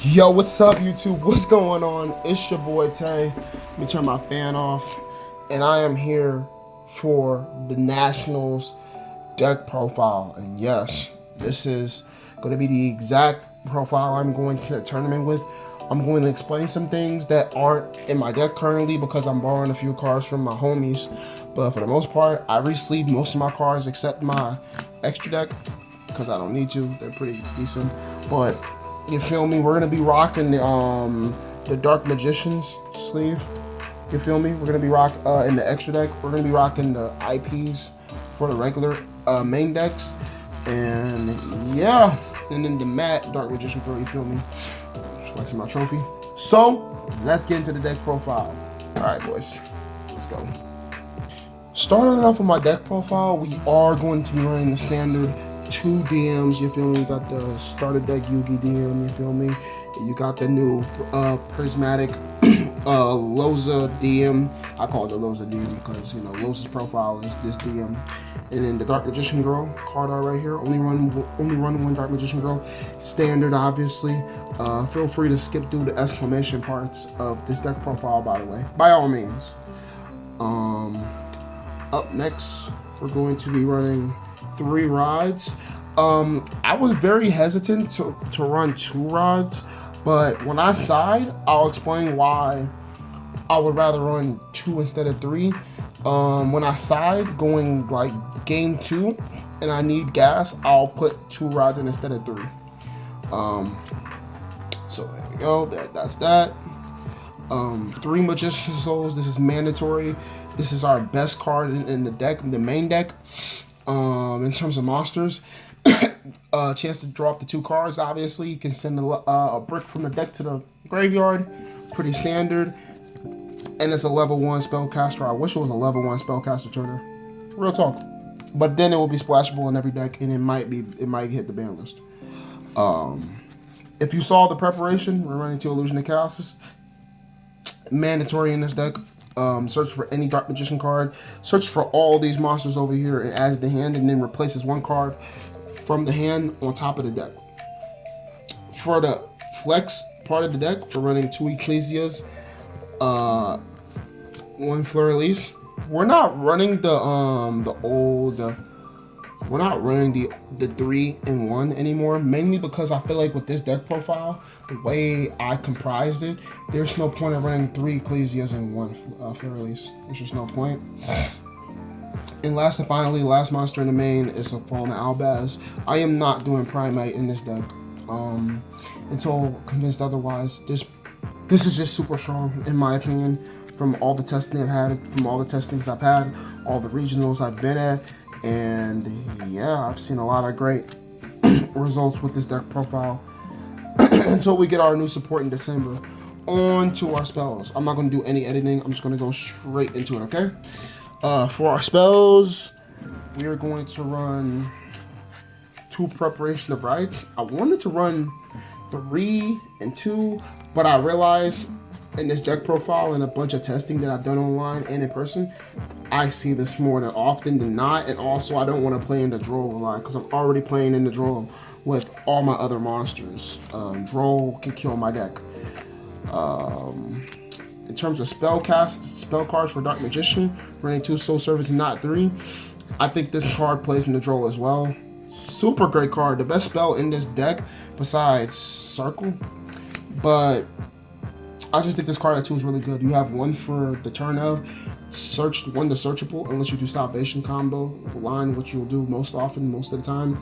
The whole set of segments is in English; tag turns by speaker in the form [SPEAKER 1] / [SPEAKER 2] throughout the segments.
[SPEAKER 1] Yo, what's up, YouTube? What's going on? It's your boy Tay. Let me turn my fan off. And I am here for the Nationals deck profile. And yes, this is going to be the exact profile I'm going to the tournament with. I'm going to explain some things that aren't in my deck currently because I'm borrowing a few cards from my homies. But for the most part, I re-sleeved most of my cards except my extra deck because I don't need to. They're pretty decent. But you feel me? We're gonna be rocking the Dark Magician's sleeve. You feel me? We're gonna be in the extra deck. We're gonna be rocking the IPs for the regular main decks, and yeah, and then the matte Dark Magician Pro. You feel me? Just flexing my trophy. So let's get into the deck profile. All right, boys, let's go. Starting off with my deck profile, we are going to be running the standard 2 DMs, you feel me? You got the starter deck Yugi DM, you feel me? You got the new prismatic Loza DM. I call it the Loza DM because, you know, Loza's profile is this DM. And then the Dark Magician Girl card art right here. Only run one Dark Magician Girl. Standard, obviously. Feel free to skip through the exclamation parts of this deck profile, by the way. By all means. Up next, we're going to be running 3 rods. I was very hesitant to run 2 rods, but when I side, I'll explain why I would rather run 2 instead of 3. When I side, going like game 2, and I need gas, I'll put 2 rods in instead of 3. So there we go. That's that. 3 Magician Souls. This is mandatory. This is our best card in the deck, the main deck. In terms of monsters, chance to drop the 2 cards. Obviously, you can send a brick from the deck to the graveyard. Pretty standard. And it's a level 1 spellcaster. I wish it was a level 1 spellcaster turner. Real talk. But then it will be splashable in every deck, and it might hit the ban list. If you saw the preparation, we're running 2 Illusion of Chaos. Mandatory in this deck. Search for any Dark Magician card. Search for all these monsters over here and adds the hand, and then replaces 1 card from the hand on top of the deck. For the flex part of the deck, we're running 2 Ecclesias, 1 Fleur-Elise. We're not running we're not running the 3-in-1 anymore, mainly because I feel like with this deck profile, the way I comprised it, there's no point of running 3 Ecclesias and 1 Fleur-Elise. There's just no point. And last and finally, last monster in the main is a Fallen Albaz. I am not doing Primate in this deck until convinced otherwise. This is just super strong, in my opinion, from all the testing I've had, from all the testings I've had, all the regionals I've been at. And yeah, I've seen a lot of great results with this deck profile until we get our new support in December. On to our spells. I'm not going to do any editing. I'm just going to go straight into it, okay? For our spells, we are going to run 2 Preparation of Rites. I wanted to run 3 and 2, but I realized in this deck profile and a bunch of testing that I've done online and in person, I see this more than often than not. And also, I don't want to play in the Droll a lot because I'm already playing in the Droll with all my other monsters. Droll can kill my deck. In terms of spell cards for Dark Magician, running 2 Soul Servants and not 3. I think this card plays in the Droll as well. Super great card. The best spell in this deck besides Circle. But I just think this card at 2 is really good. You have 1 for the turn of, 1 to searchable, unless you do Salvation combo line, which you'll do most often, most of the time,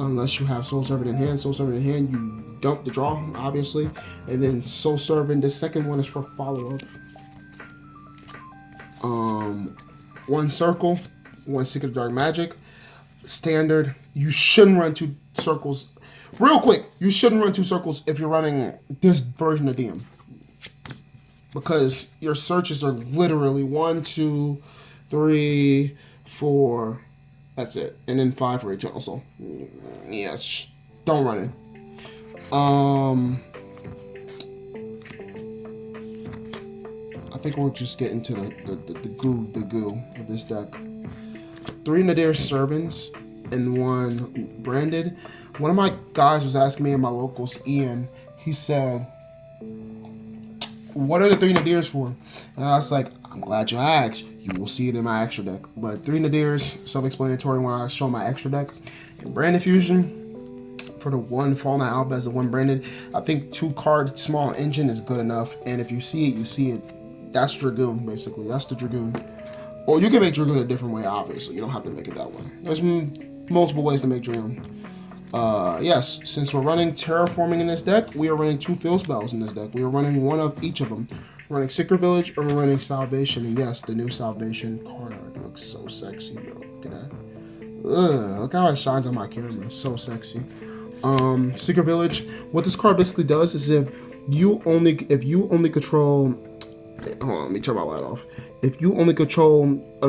[SPEAKER 1] unless you have Soul Servant in hand. Soul Servant in hand, you dump the draw, obviously, and then Soul Servant. The second one is for follow-up. 1 circle, 1 Secret Dark Magic, standard. You shouldn't run 2 circles. Real quick, you shouldn't run 2 circles if you're running this version of DM. Because your searches are literally 1, 2, 3, 4. That's it. And then 5 for Eternal Soul. Yeah, don't run it. I think we'll just get into the goo of this deck. 3 Nadir Servants and 1 Branded. One of my guys was asking me in my locals, Ian. He said, "What are the 3 Nadirs for?" And I was like, "I'm glad you asked. You will see it in my extra deck." But 3 Nadirs, self-explanatory when I show my extra deck. And Branded Fusion, for the one Fallen Alba as the one branded, I think 2-card small engine is good enough. And if you see it, you see it. That's Dragoon, basically. That's the Dragoon. Or you can make Dragoon a different way, obviously. You don't have to make it that way. There's multiple ways to make Dragoon. Yes, since we're running Terraforming in this deck, we are running 2 Field Spells in this deck. We are running one of each of them. We're running Secret Village or we're running Salvation. And yes, the new Salvation card art looks so sexy, bro. Look at that. Ugh, look how it shines on my camera. So sexy. Secret Village. What this card basically does is if you only control. Hold on, let me turn my light off. If you only control a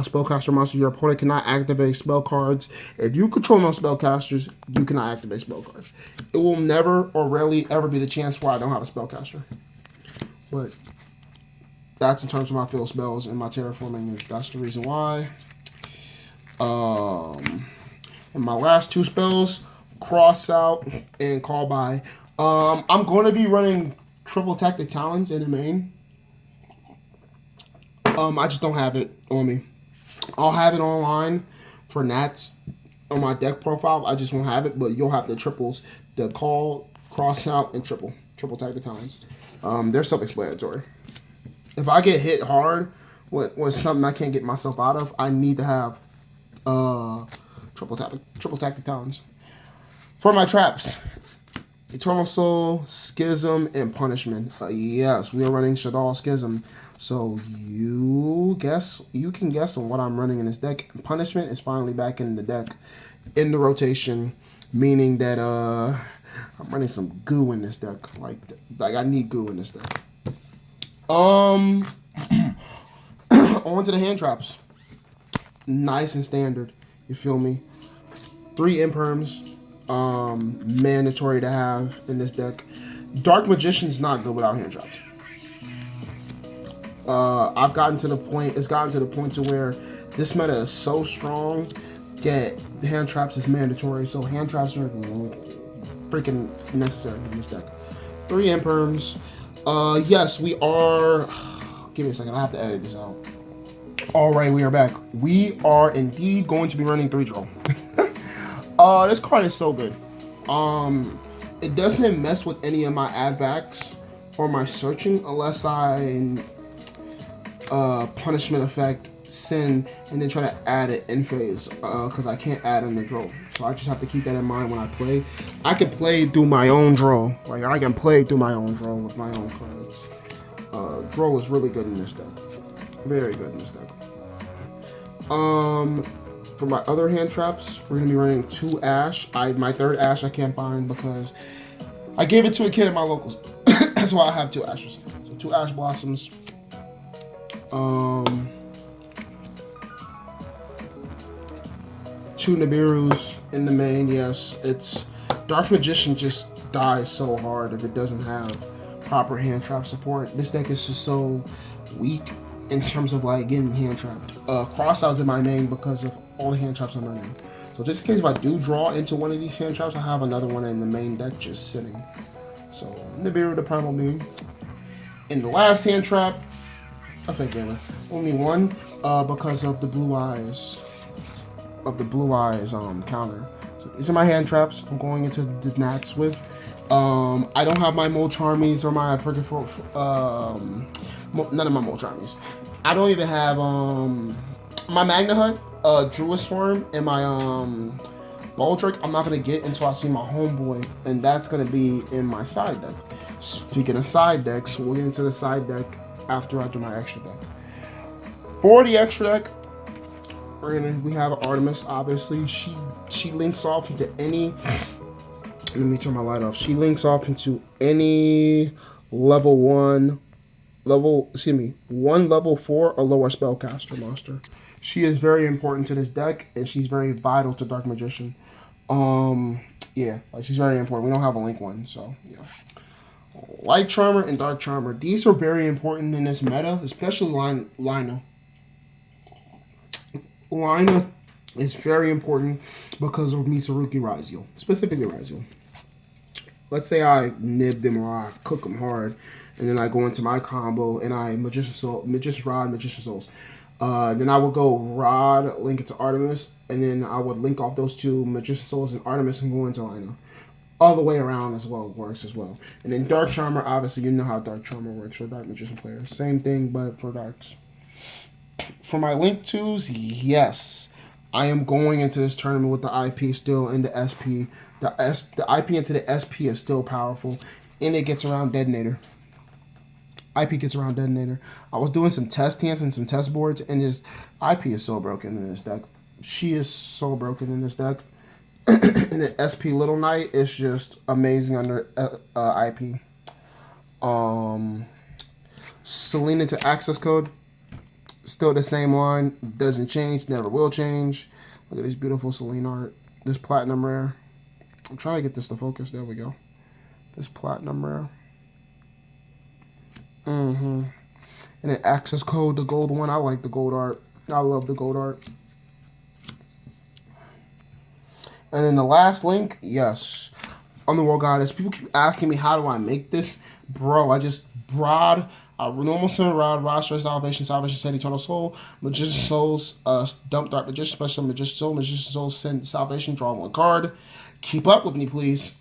[SPEAKER 1] spellcaster monster, your opponent cannot activate spell cards. If you control no spellcasters, you cannot activate spell cards. It will never or rarely ever be the chance where I don't have a spellcaster. But that's in terms of my field spells and my terraforming. That's the reason why. And my last 2 spells, Cross Out and Call By. I'm going to be running Triple Tactic Talons in the main. I just don't have it on me. I'll have it online for Nats on my deck profile. I just won't have it, but you'll have the triples, the Call, Cross Out, and Triple Tactic Talons. They're self-explanatory. If I get hit hard with something I can't get myself out of, I need to have Triple Tactic Talons. For my traps, Eternal Soul, Schism, and Punishment. Yes, we are running Shaddoll Schism. So you can guess on what I'm running in this deck. Punishment is finally back in the deck, in the rotation, meaning that I'm running some goo in this deck. Like I need goo in this deck. On to the hand traps. Nice and standard. You feel me? 3 Imperms. Mandatory to have in this deck. Dark Magician's not good without hand traps. It's gotten to the point to where this meta is so strong that hand traps is mandatory. So hand traps are freaking necessary in this deck. 3 Imperms. Yes, we are. Give me a second. I have to edit this out. All right, we are back. We are indeed going to be running 3 Draw. This card is so good. It doesn't mess with any of my add backs or my searching unless I punishment effect, sin, and then try to add it in phase because I can't add in the draw. So I just have to keep that in mind when I play. I can play through my own draw. Like I can play through my own draw with my own cards. Draw is really good in this deck. Very good in this deck. For my other hand traps, we're gonna be running 2 Ash. My 3rd Ash I can't find because I gave it to a kid in my locals. That's why I have 2 Ashes. So 2 Ash Blossoms. 2 Nibirus in the main. Yes, it's Dark Magician just dies so hard if it doesn't have proper hand trap support. This deck is just so weak in terms of like getting hand trapped. Crossouts in my main because of all the hand traps I'm running. So just in case if I do draw into one of these hand traps, I have another one in the main deck just sitting. So Nibiru the Primal Being. In the last hand trap, I think there only one because of the blue eyes. Counter. So these are my hand traps. I'm going into the Nats with. I don't have my Mo Charmies or my none of my Mo Charmies. I don't even have my Magna Hut, Druid Swarm, and my Baldric. I'm not gonna get until I see my homeboy, and that's gonna be in my side deck. Speaking of side decks, we'll get into the side deck after I do my extra deck. For the extra deck, we have Artemis. Obviously, she links off into any. Let me turn my light off. She links off into any one level 4 or lower spellcaster monster. She is very important to this deck, and she's very vital to Dark Magician. Yeah, like she's very important. We don't have a link one, so yeah. Light Charmer and Dark Charmer. These are very important in this meta, especially Lina. Lina It's very important because of Mitsurugi Raziel, specifically Raziel. Let's say I nib them or I cook them hard, and then I go into my combo and I Magician Soul, Magician Rod, Magician Souls. Then I would go Rod, link it to Artemis, and then I would link off those two Magician Souls and Artemis and go into Lino. All the way around as well works as well. And then Dark Charmer, obviously you know how Dark Charmer works for Dark Magician players. Same thing, but for Darks. For my Link 2s, yes. I am going into this tournament with the IP still in the SP. The IP into the SP is still powerful, and it gets around Detonator. IP gets around Detonator. I was doing some test hands and some test boards, and this IP is so broken in this deck. She is so broken in this deck. And the SP Little Knight is just amazing under IP. Selena to access code. Still the same line, doesn't change, never will change. Look at this beautiful Selene art. This platinum rare. I'm trying to get this to focus. There we go. This platinum rare. And then access code, the gold one. I like the gold art. I love the gold art. And then the last link, yes. Underworld Goddess. People keep asking me, how do I make this? Bro, I just Rod, normal summon Rod, Straight Salvation, Salvation Send Eternal Soul, Magician Souls, Dump Dark Magician, Special Magician Soul, Magician Souls, Send Salvation, draw one card. Keep up with me, please.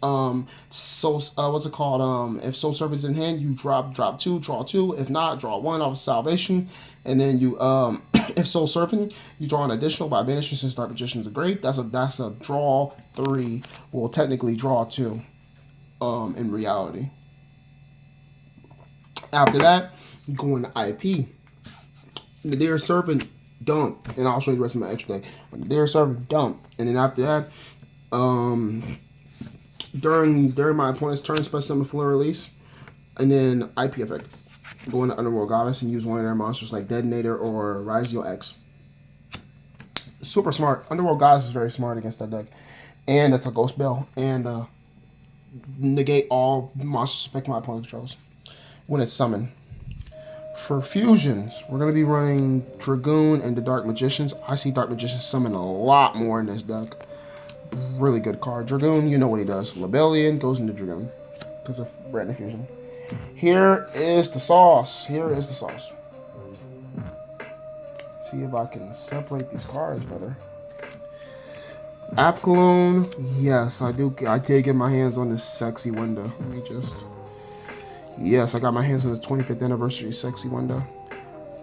[SPEAKER 1] What's it called? If Soul Servant's in hand, you drop 2, draw 2. If not, draw 1 off of Salvation. And then you, if Soul Servant, you draw an additional by banishing since Dark Magicians are great. That's a draw 3. Well, technically draw 2. In reality. After that, you go into IP. The Dear Servant, dump. And I'll show you the rest of my extra deck. But the Dear Servant, dump. And then after that, during my opponent's turn, special summon Flare Release. And then IP effect. Go into Underworld Goddess and use one of their monsters like Detonator or Raziel X. Super smart. Underworld Goddess is very smart against that deck. And that's a Ghost Bell. And negate all monsters affecting my opponent controls when it's summoned. For fusions, we're going to be running Dragoon and the Dark Magicians. I see Dark Magicians summon a lot more in this deck. Really good card. Dragoon, you know what he does. Lebellion goes into Dragoon because of random fusion. Here is the sauce. Here is the sauce. See if I can separate these cards, brother. Apcalone, yes, I did get my hands on this sexy window. Let me just... Yes, I got my hands on the 25th anniversary sexy window.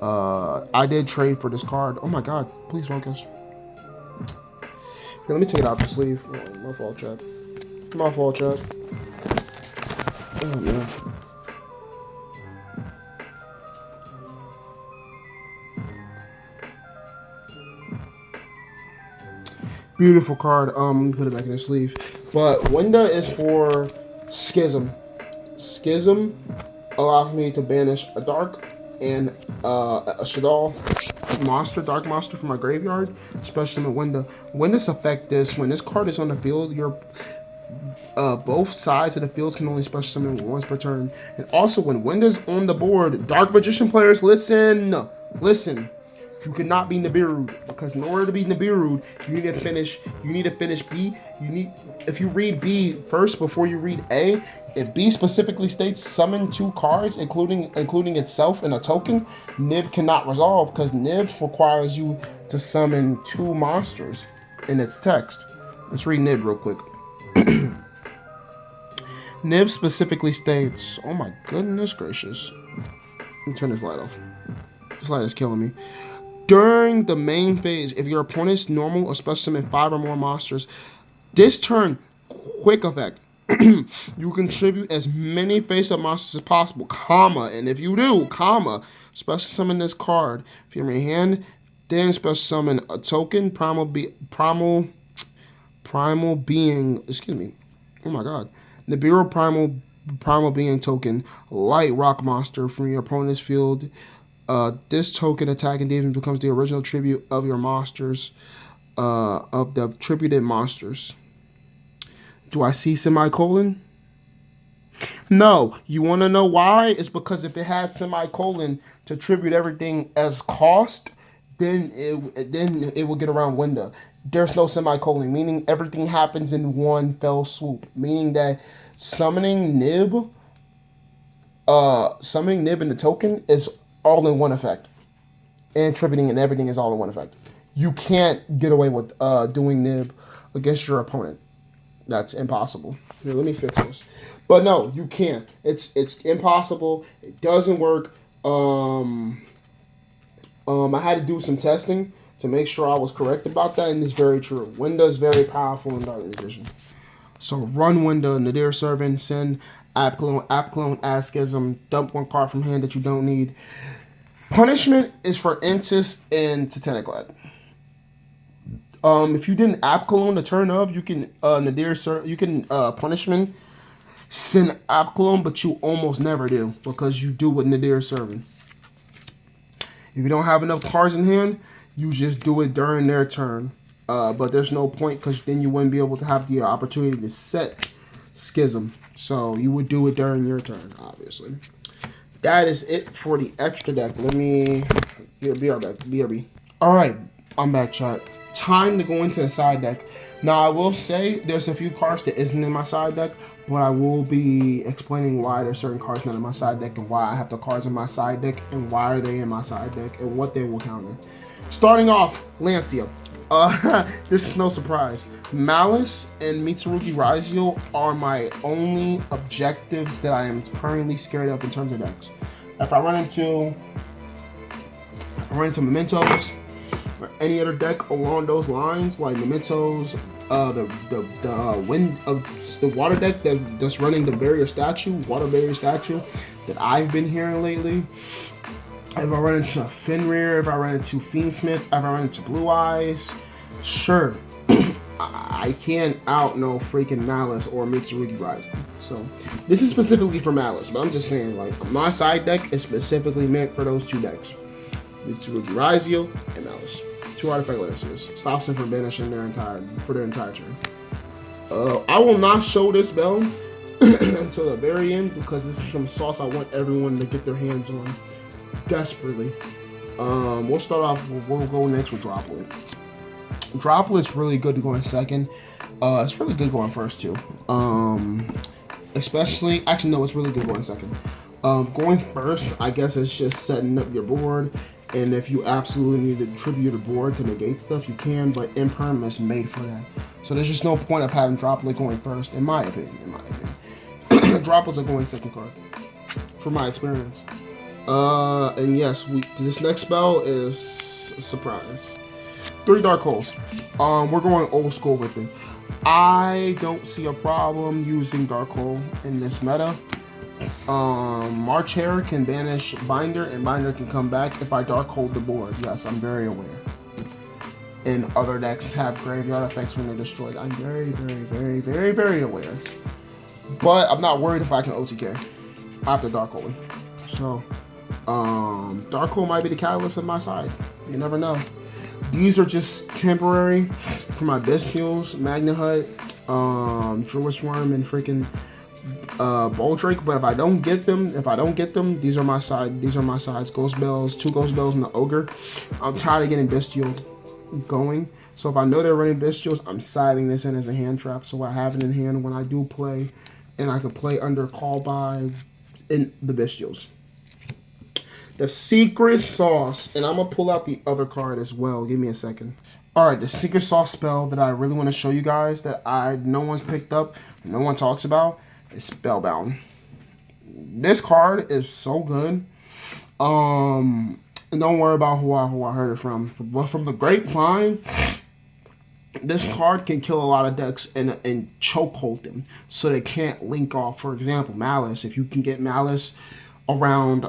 [SPEAKER 1] I did trade for this card. Oh my god, please focus. Here, let me take it out the sleeve. Oh, my fault, chat. My fault, chat. Oh, man. Beautiful card. Put it back in the sleeve. But Winda is for Schism. Schism allows me to banish a Dark and a Shaddoll monster, Dark monster from my graveyard. Especially in Winda. Winda's effect this: when this card is on the field, your both sides of the fields can only special summon once per turn. And also, when Winda's on the board, Dark Magician players, listen. You cannot be Nibiru, because in order to be Nibiru, you need to finish B. If you read B first before you read A, if B specifically states summon 2 cards, including itself and a token, Nib cannot resolve, because Nib requires you to summon 2 monsters in its text. Let's read Nib real quick. Nib specifically states, oh my goodness gracious. Let me turn this light off. This light is killing me. During the main phase, if your opponent's normal or special summon 5 or more monsters, this turn, quick effect, you contribute as many face-up monsters as possible, comma, and if you do, comma, special summon this card. If you're in your hand, then special summon a token, primal being, excuse me, oh my god, Nibiru primal being token, light rock monster from your opponent's field. This token attack and damage becomes the original tribute of your monsters, of the tributed monsters. Do I see semicolon? No. You want to know why? It's because if it has semicolon to tribute everything as cost, then it will get around Winda. There's no semicolon, meaning everything happens in one fell swoop. Meaning that summoning Nib in the token is all in one effect. And tributing and everything is all in one effect. You can't get away with doing Nib against your opponent. That's impossible. Here, let me fix this. But no, you can't. It's impossible. It doesn't work. I had to do some testing to make sure I was correct about that, and it's very true. Winda is very powerful in Dark Edition. So run Winda, Nadir Servant, send App Clone, Askism, dump one card from hand that you don't need. Punishment is for Intis and Titanic-Lad. If you didn't App Clone the turn of, you can punishment send App Clone, but you almost never do because you do with Nadir Servant. If you don't have enough cards in hand, you just do it during their turn. But there's no point because then you wouldn't be able to have the opportunity to set Schism. So you would do it during your turn, obviously. That is it for the extra deck. Let me... Be right back. BRB. Alright, I'm back, chat. Time to go into the side deck. Now, I will say there's a few cards that isn't in my side deck, but I will be explaining why there's certain cards not in my side deck and why I have the cards in my side deck and why are they in my side deck and what they will counter. Starting off, Lancia. This is no surprise. Malice and Mitsurugi Raizio are my only objectives that I am currently scared of in terms of decks. If I run into Mementos or any other deck along those lines, like Mementos, the water deck that's running the water barrier statue that I've been hearing lately. If I run into Fenrir, if I run into Fiendsmith, if I run into Blue Eyes, sure, I can't out no freaking Malice or Mitsurugi Raizio. So this is specifically for Malice, but I'm just saying, like, my side deck is specifically meant for those two decks. Mitsurugi Raizio and Malice. 2 artifact lancers. Stops them from banishing their entire turn. I will not show this spell until the very end because this is some sauce I want everyone to get their hands on desperately. We'll start off. We'll go next with Droplet. Droplet's really good to go in second. It's really good going first too. Actually, no, it's really good going second. Going first, I guess it's just setting up your board. And if you absolutely need to tribute a board to negate stuff, you can, but Imperm is made for that. So there's just no point of having Droplet going first, in my opinion. Droplets are going second card, from my experience. And yes, this next spell is a surprise. 3 Dark Holes. We're going old school with it. I don't see a problem using Dark Hole in this meta. March Hare can banish Binder, and Binder can come back if I Dark Hold the board. Yes, I'm very aware. And other decks have graveyard effects when they're destroyed. I'm very, very, very, very, very aware. But I'm not worried if I can OTK after Dark Holding. So, Dark Hole might be the catalyst of my side. You never know. These are just temporary for my Bestials, Magna Hut, Druid Worm, and freaking Boldrake. But if I don't get them, these are my sides. Ghost Bells, 2 Ghost Bells, and the Ogre. I'm tired of getting Bestial going. So if I know they're running Bestials, I'm siding this in as a hand trap. So I have it in hand when I do play, and I can play under Call By in the Bestials. The Secret Sauce, and I'm going to pull out the other card as well. Give me a second. Alright, the Secret Sauce spell that I really want to show you guys that no one's picked up, no one talks about, is Spellbound. This card is so good. And don't worry about who I heard it from. But from the grapevine, this card can kill a lot of decks and chokehold them so they can't link off. For example, Malice. If you can get Malice around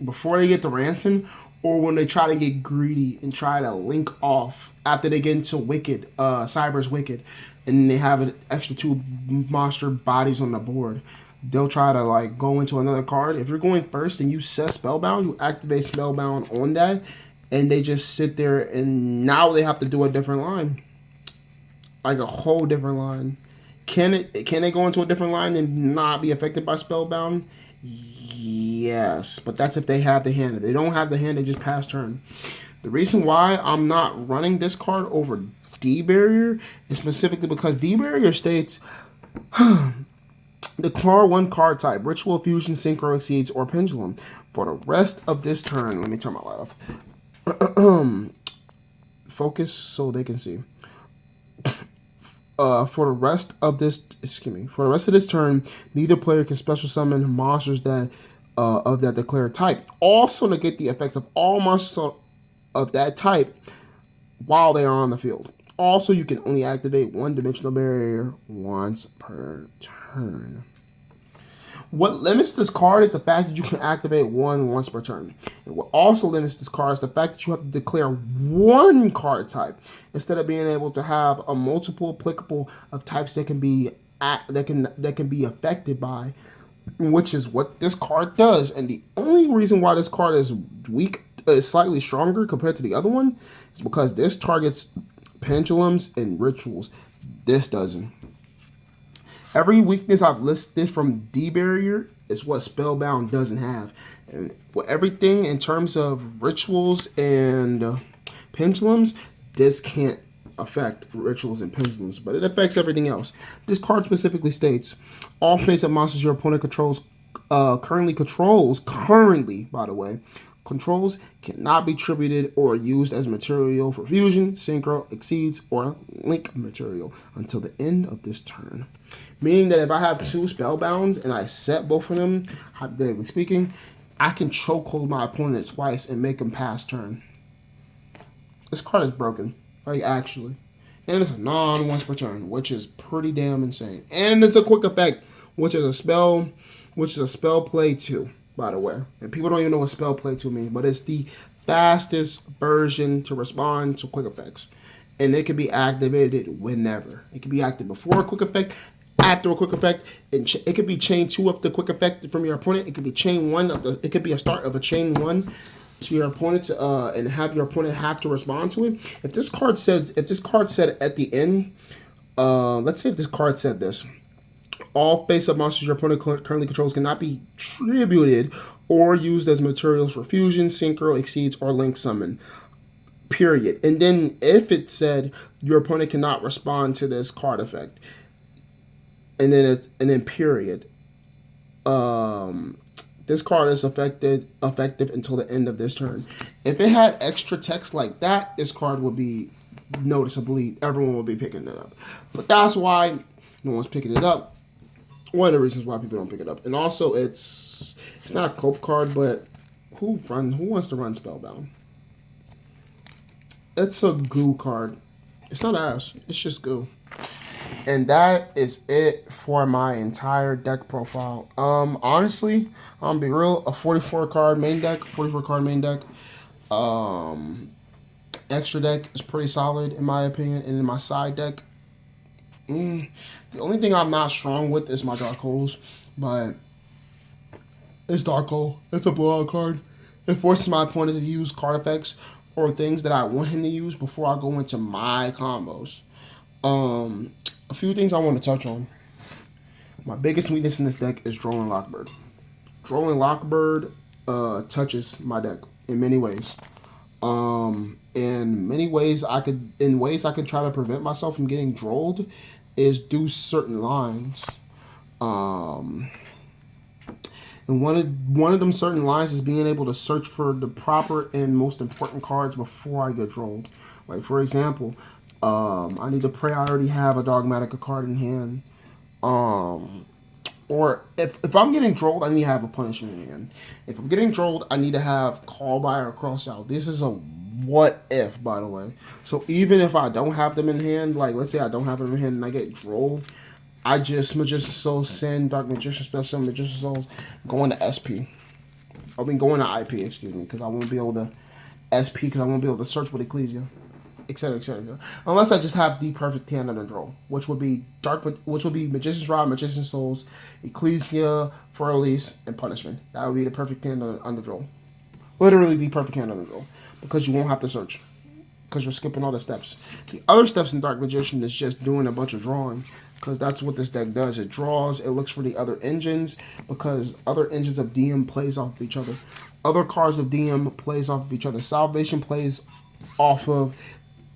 [SPEAKER 1] before they get the Ransom, or when they try to get greedy and try to link off after they get into Wicked, Cyber's Wicked, and they have an extra 2 monster bodies on the board, they'll try to like go into another card. If you're going first and you set Spellbound, you activate Spellbound on that, and they just sit there, and now they have to do a different line, like a whole different line. Can they go into a different line and not be affected by Spellbound? Yes, but that's if they have the hand. If they don't have the hand, they just pass turn. The reason why I'm not running this card over D Barrier is specifically because D Barrier states declare one card type, Ritual, Fusion, Synchro, Exceeds, or Pendulum. For the rest of this turn, let me turn my light off. Focus so they can see. For the rest of this turn, neither player can special summon monsters that of that declared type. Also negate the effects of all monsters of that type while they are on the field. Also, you can only activate one dimensional barrier once per turn. What limits this card is the fact that you can activate one once per turn. And what also limits this card is the fact that you have to declare one card type instead of being able to have a multiple applicable of types that can be affected by, which is what this card does. And the only reason why this card is weak, is slightly stronger compared to the other one, is because this targets pendulums and rituals. This doesn't. Every weakness I've listed from D Barrier is what Spellbound doesn't have. And everything in terms of rituals and pendulums, this can't affect rituals and pendulums, but it affects everything else. This card specifically states, all face-up monsters your opponent currently, by the way, controls cannot be tributed or used as material for fusion, synchro, exceeds, or link material until the end of this turn. Meaning that if I have two Spellbounds and I set both of them, hypothetically speaking, I can chokehold my opponent twice and make him pass turn. This card is broken, like actually. And it's a non-once per turn, which is pretty damn insane. And it's a quick effect, which is a spell play 2. By the way, and people don't even know what spell play 2 means, but it's the fastest version to respond to quick effects, and it can be activated whenever. It can be active before a quick effect, after a quick effect, and it could be chain 2 of the quick effect from your opponent. It could be chain 1 of the. It could be a start of a chain 1 to your opponent, and have your opponent have to respond to it. If this card said at the end, let's say if this card said this. All face-up monsters your opponent currently controls cannot be tributed or used as materials for fusion, synchro, exceeds, or link summon. Period. And then if it said your opponent cannot respond to this card effect, and then period. This card is effective until the end of this turn. If it had extra text like that, this card would be noticeably, everyone would be picking it up. But that's why no one's picking it up. One of the reasons why people don't pick it up. And also, it's not a cope card, but who wants to run Spellbound? It's a goo card. It's not ass. It's just goo. And that is it for my entire deck profile. Honestly, I'm be real, a 44 card main deck. Extra deck is pretty solid in my opinion, and in my side deck, the only thing I'm not strong with is my Dark Holes, but it's Dark Hole. It's a blowout card. It forces my opponent to use card effects or things that I want him to use before I go into my combos. A few things I want to touch on. My biggest weakness in this deck is Drolling Lockbird. Drolling Lockbird touches my deck in many ways. In ways I could try to prevent myself from getting drolled is do certain lines. And one of them certain lines is being able to search for the proper and most important cards before I get drolled. Like for example, I need to pray I already have a Dogmatica card in hand. Or if I'm getting drolled, I need to have a punishment in hand. If I'm getting drolled, I need to have Call By or Cross Out. This is a what if, by the way. So even if I don't have them in hand, like let's say I don't have them in hand and I get drolled, I just Magician Soul, Send, Dark Magician Special, Magician Souls, going to SP. Going to IP, excuse me, because I won't be able to SP, because I won't be able to search with Ecclesia, etc., etc. Unless I just have the perfect hand under draw, which would be Magician's Rod, Magician Souls, Ecclesia, For Release, and Punishment. That would be the perfect hand under draw. Literally the perfect hand under draw, because you won't have to search, because you're skipping all the steps. The other steps in Dark Magician is just doing a bunch of drawing. because that's what this deck does. It draws, it looks for the other engines, because other engines of DM plays off of each other. Other cards of DM plays off of each other. Salvation plays off of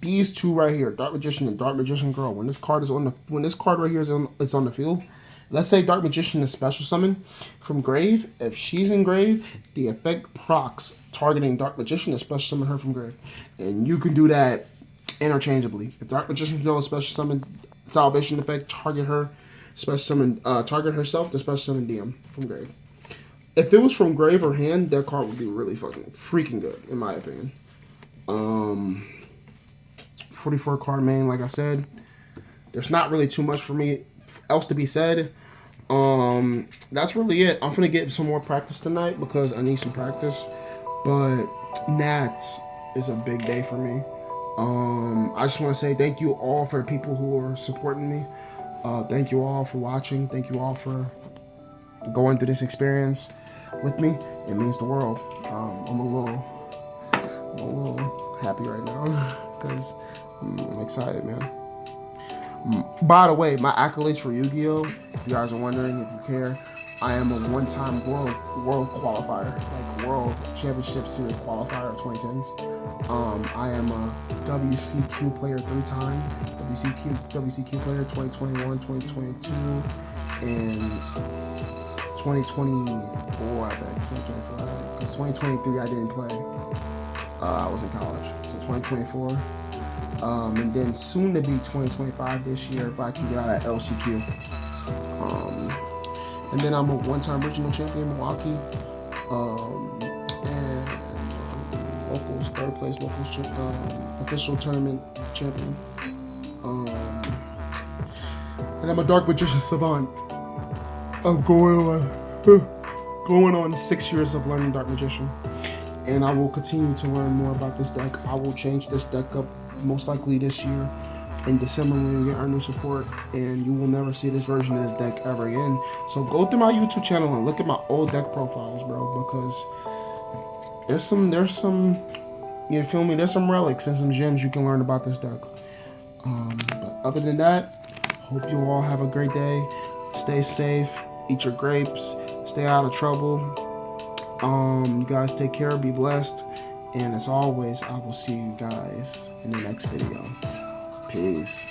[SPEAKER 1] these two right here, Dark Magician and Dark Magician Girl. When this card right here is on the field, let's say Dark Magician is special summon from grave. If she's in grave, the effect procs targeting Dark Magician to special summon her from grave, and you can do that interchangeably. If Dark Magician Girl is special summon Salvation effect, target her, special summon, target herself to special summon DM from grave. If it was from grave or hand, that card would be really freaking good, in my opinion. 44 card main, like I said. There's not really too much for me else to be said. That's really it. I'm gonna get some more practice tonight because I need some practice. But Nats is a big day for me. I just want to say thank you all for the people who are supporting me. Thank you all for watching. Thank you all for going through this experience with me. It means the world. I'm a little happy right now because I'm excited, man. By the way, my accolades for Yu-Gi-Oh! If you guys are wondering, if you care, I am a one-time world qualifier, like World Championship Series qualifier of 2010s. I am a WCQ player 3-time, WCQ player 2021, 2022, and 2024, I think, 2024, because 2023 I didn't play. I was in college, so 2024. And then soon to be 2025 this year if I can get out of LCQ. And then I'm a one-time regional champion in Milwaukee, and locals, third place locals official tournament champion. And I'm a Dark Magician savant. I'm going on 6 years of learning Dark Magician, and I will continue to learn more about this deck. I will change this deck up most likely this year in December when we get our new support, and you will never see this version of this deck ever again. So go through my YouTube channel and look at my old deck profiles, bro, because there's some you feel me, there's some relics and some gems you can learn about this deck. But other than that, hope you all have a great day. Stay safe, eat your grapes, stay out of trouble. You guys take care, be blessed. And as always, I will see you guys in the next video. Peace.